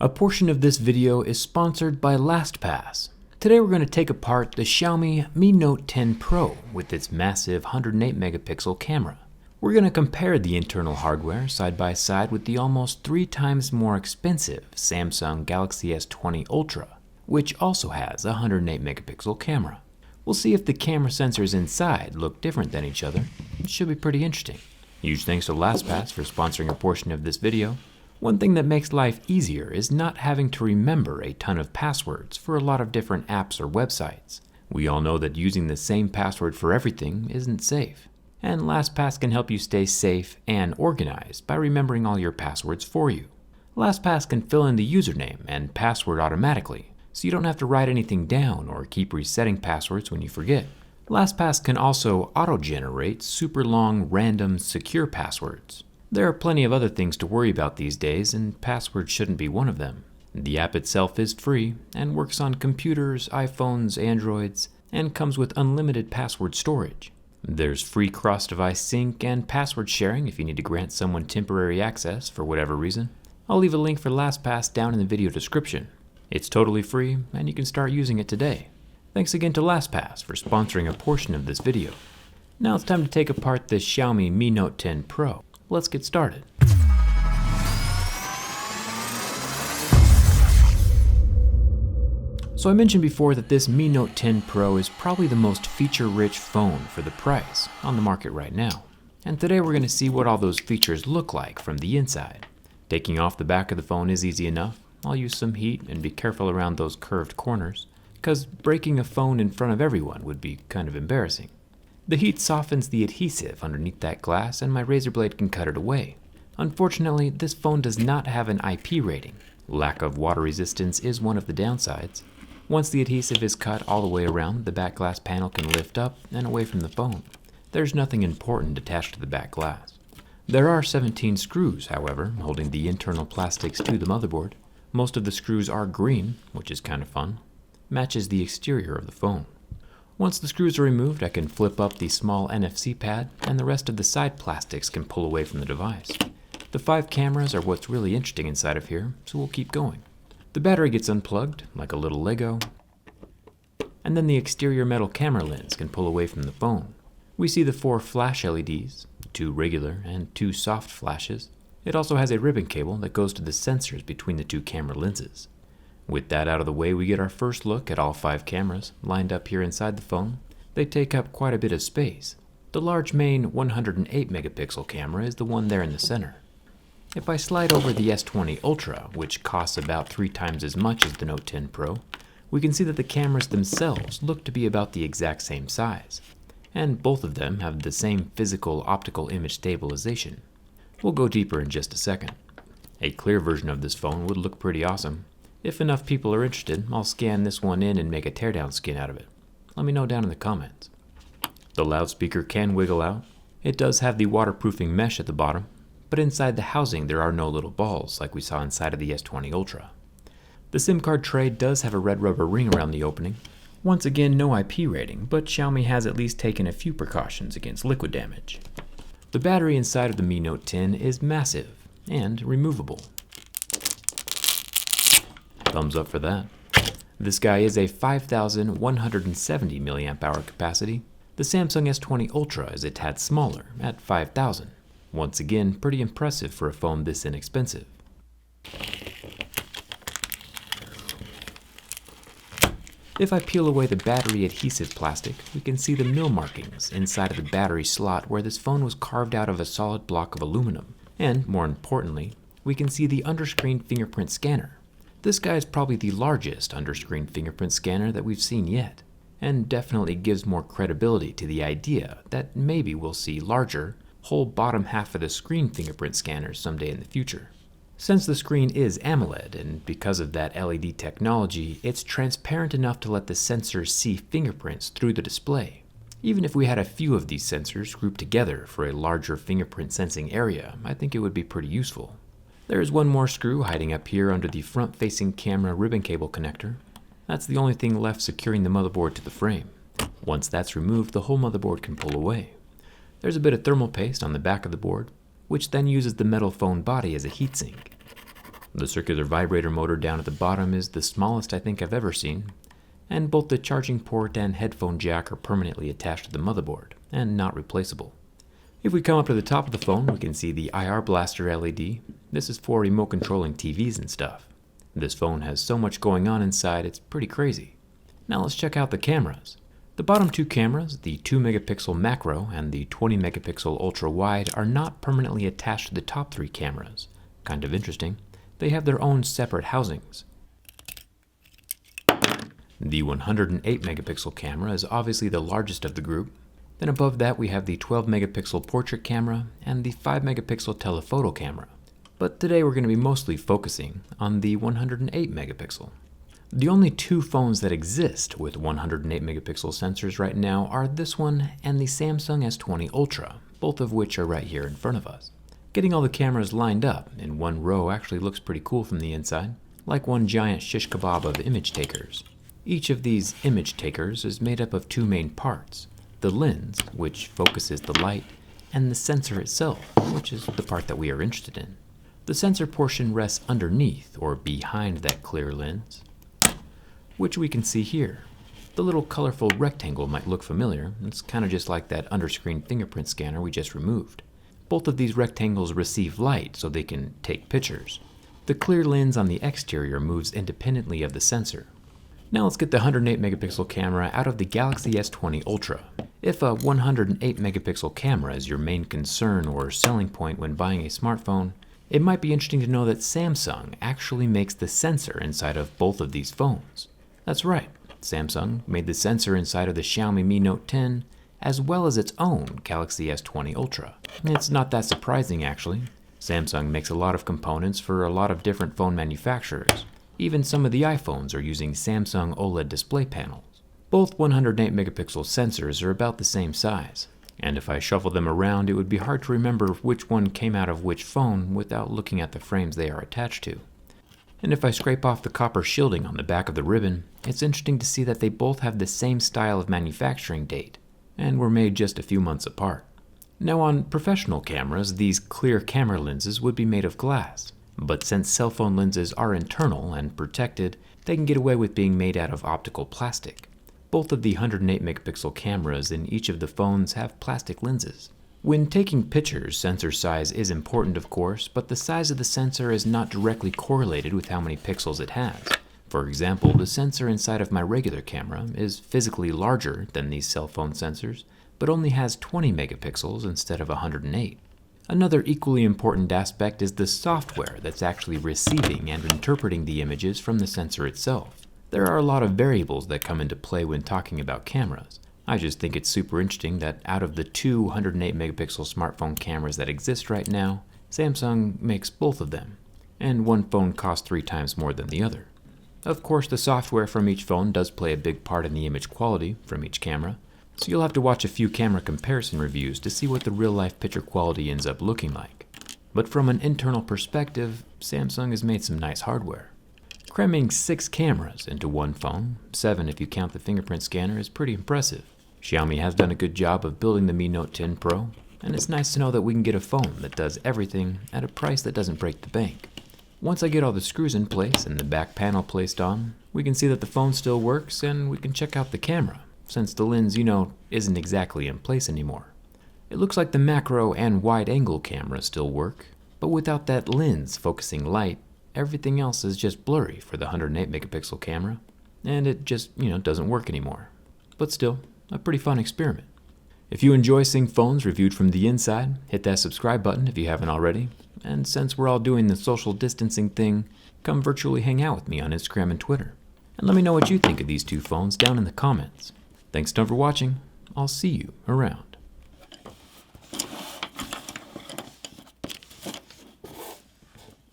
A portion of this video is sponsored by LastPass. Today we're going to take apart the Xiaomi Mi Note 10 Pro with its massive 108 megapixel camera. We're going to compare the internal hardware side by side with the almost 3 times more expensive Samsung Galaxy S20 Ultra, which also has a 108 megapixel camera. We'll see if the camera sensors inside look different than each other. It should be pretty interesting. Huge thanks to LastPass for sponsoring a portion of this video. One thing that makes life easier is not having to remember a ton of passwords for a lot of different apps or websites. We all know that using the same password for everything isn't safe. And LastPass can help you stay safe and organized by remembering all your passwords for you. LastPass can fill in the username and password automatically, so you don't have to write anything down or keep resetting passwords when you forget. LastPass can also auto-generate super long, random, secure passwords. There are plenty of other things to worry about these days, and passwords shouldn't be one of them. The app itself is free and works on computers, iPhones, Androids, and comes with unlimited password storage. There's free cross-device sync and password sharing if you need to grant someone temporary access for whatever reason. I'll leave a link for LastPass down in the video description. It's totally free, and you can start using it today. Thanks again to LastPass for sponsoring a portion of this video. Now it's time to take apart the Xiaomi Mi Note 10 Pro. Let's get started. So I mentioned before that this Mi Note 10 Pro is probably the most feature-rich phone for the price on the market right now. And today we're going to see what all those features look like from the inside. Taking off the back of the phone is easy enough. I'll use some heat and be careful around those curved corners, because breaking a phone in front of everyone would be kind of embarrassing. The heat softens the adhesive underneath that glass and my razor blade can cut it away. Unfortunately, this phone does not have an IP rating. Lack of water resistance is one of the downsides. Once the adhesive is cut all the way around, the back glass panel can lift up and away from the phone. There's nothing important attached to the back glass. There are 17 screws, however, holding the internal plastics to the motherboard. Most of the screws are green, which is kind of fun. Matches the exterior of the phone. Once the screws are removed, I can flip up the small NFC pad, and the rest of the side plastics can pull away from the device. The 5 cameras are what's really interesting inside of here, so we'll keep going. The battery gets unplugged, like a little Lego, and then the exterior metal camera lens can pull away from the phone. We see the 4 flash LEDs, 2 regular and 2 soft flashes. It also has a ribbon cable that goes to the sensors between the 2 camera lenses. With that out of the way, we get our first look at all 5 cameras lined up here inside the phone. They take up quite a bit of space. The large main 108 megapixel camera is the one there in the center. If I slide over the S20 Ultra, which costs about 3 times as much as the Note 10 Pro, we can see that the cameras themselves look to be about the exact same size. And both of them have the same physical optical image stabilization. We'll go deeper in just a second. A clear version of this phone would look pretty awesome. If enough people are interested, I'll scan this one in and make a teardown skin out of it. Let me know down in the comments. The loudspeaker can wiggle out. It does have the waterproofing mesh at the bottom, but inside the housing there are no little balls like we saw inside of the S20 Ultra. The SIM card tray does have a red rubber ring around the opening. Once again, no IP rating, but Xiaomi has at least taken a few precautions against liquid damage. The battery inside of the Mi Note 10 is massive and removable. Thumbs up for that. This guy is a 5,170 mAh capacity. The Samsung S20 Ultra is a tad smaller at 5,000. Once again, pretty impressive for a phone this inexpensive. If I peel away the battery adhesive plastic, we can see the mill markings inside of the battery slot where this phone was carved out of a solid block of aluminum. And more importantly, we can see the underscreen fingerprint scanner. This guy is probably the largest underscreen fingerprint scanner that we've seen yet, and definitely gives more credibility to the idea that maybe we'll see larger, whole bottom half of the screen fingerprint scanners someday in the future. Since the screen is AMOLED, and because of that LED technology, it's transparent enough to let the sensors see fingerprints through the display. Even if we had a few of these sensors grouped together for a larger fingerprint sensing area, I think it would be pretty useful. There is one more screw hiding up here under the front-facing camera ribbon cable connector. That's the only thing left securing the motherboard to the frame. Once that's removed, the whole motherboard can pull away. There's a bit of thermal paste on the back of the board, which then uses the metal phone body as a heatsink. The circular vibrator motor down at the bottom is the smallest I think I've ever seen, and both the charging port and headphone jack are permanently attached to the motherboard and not replaceable. If we come up to the top of the phone, we can see the IR blaster LED. This is for remote controlling TVs and stuff. This phone has so much going on inside, it's pretty crazy. Now let's check out the cameras. The bottom two cameras, the 2 megapixel macro and the 20 megapixel ultra wide, are not permanently attached to the top three cameras. Kind of interesting. They have their own separate housings. The 108 megapixel camera is obviously the largest of the group. Then above that we have the 12 megapixel portrait camera and the 5 megapixel telephoto camera. But today we're going to be mostly focusing on the 108 megapixel. The only two phones that exist with 108 megapixel sensors right now are this one and the Samsung S20 Ultra, both of which are right here in front of us. Getting all the cameras lined up in one row actually looks pretty cool from the inside, like one giant shish kebab of image takers. Each of these image takers is made up of two main parts: the lens, which focuses the light, and the sensor itself, which is the part that we are interested in. The sensor portion rests underneath or behind that clear lens, which we can see here. The little colorful rectangle might look familiar. It's kind of just like that underscreen fingerprint scanner we just removed. Both of these rectangles receive light so they can take pictures. The clear lens on the exterior moves independently of the sensor. Now let's get the 108 megapixel camera out of the Galaxy S20 Ultra. If a 108 megapixel camera is your main concern or selling point when buying a smartphone, it might be interesting to know that Samsung actually makes the sensor inside of both of these phones. That's right, Samsung made the sensor inside of the Xiaomi Mi Note 10 as well as its own Galaxy S20 Ultra. It's not that surprising actually. Samsung makes a lot of components for a lot of different phone manufacturers. Even some of the iPhones are using Samsung OLED display panels. Both 108 megapixel sensors are about the same size, and if I shuffle them around, it would be hard to remember which one came out of which phone without looking at the frames they are attached to. And if I scrape off the copper shielding on the back of the ribbon, it's interesting to see that they both have the same style of manufacturing date, and were made just a few months apart. Now on professional cameras, these clear camera lenses would be made of glass, but since cell phone lenses are internal and protected, they can get away with being made out of optical plastic. Both of the 108 megapixel cameras in each of the phones have plastic lenses. When taking pictures, sensor size is important of course, but the size of the sensor is not directly correlated with how many pixels it has. For example, the sensor inside of my regular camera is physically larger than these cell phone sensors, but only has 20 megapixels instead of 108. Another equally important aspect is the software that's actually receiving and interpreting the images from the sensor itself. There are a lot of variables that come into play when talking about cameras. I just think it's super interesting that out of the two 108 megapixel smartphone cameras that exist right now, Samsung makes both of them, and one phone costs 3 times more than the other. Of course, the software from each phone does play a big part in the image quality from each camera, so you'll have to watch a few camera comparison reviews to see what the real-life picture quality ends up looking like. But from an internal perspective, Samsung has made some nice hardware. Cramming 6 cameras into one phone, 7 if you count the fingerprint scanner, is pretty impressive. Xiaomi has done a good job of building the Mi Note 10 Pro, and it's nice to know that we can get a phone that does everything at a price that doesn't break the bank. Once I get all the screws in place and the back panel placed on, we can see that the phone still works and we can check out the camera, since the lens, isn't exactly in place anymore. It looks like the macro and wide angle cameras still work, but without that lens focusing light, everything else is just blurry for the 108 megapixel camera, and it just, doesn't work anymore. But still, a pretty fun experiment. If you enjoy seeing phones reviewed from the inside, hit that subscribe button if you haven't already, and since we're all doing the social distancing thing, come virtually hang out with me on Instagram and Twitter. And let me know what you think of these two phones down in the comments. Thanks a ton for watching. I'll see you around.